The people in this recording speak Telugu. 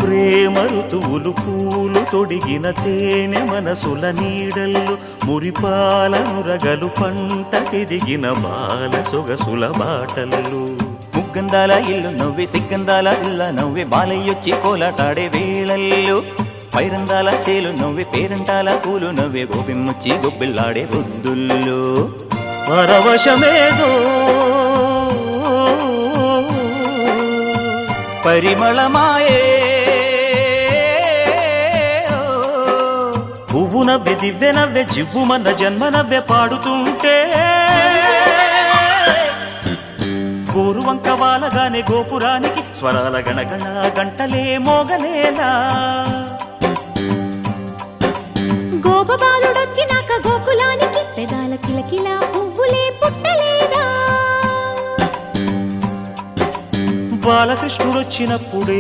ప్రేమ ఋతువులు పూలు తొడిగిన తేనె మనసుల నీడల్లు మురిపాలనురగలు పంట ఎదిగిన బాల సొగసుల బాటల్లు ముగ్గందాల ఇల్లు నవ్వే సిగ్గందాల ఇల్ల నవ్వే బాలయ్యొచ్చి కోలాటాడే వేళల్లో పైరందాల చేలు నవ్వే పేరంటాల పూలు నవ్వే గోపిమ్ముచ్చి గొబ్బిల్లాడే బొద్దుల్లో పరవశమేదో పరిమళమాయే పువ్వు నవ్వె దివ్వె నవ్వె జివ్వుమన్న జన్మ నవ్వె పాడుతుంటే గోరువంక వాలగానే గోపురానికి స్వరాల గణగణ గంటలే మోగనేలా గోపబాలుడొచ్చినాక గోకులానికి పెదాల కిలకిలా పువ్వులే పుట్టలేదా బాలకృష్ణుడొచ్చినప్పుడే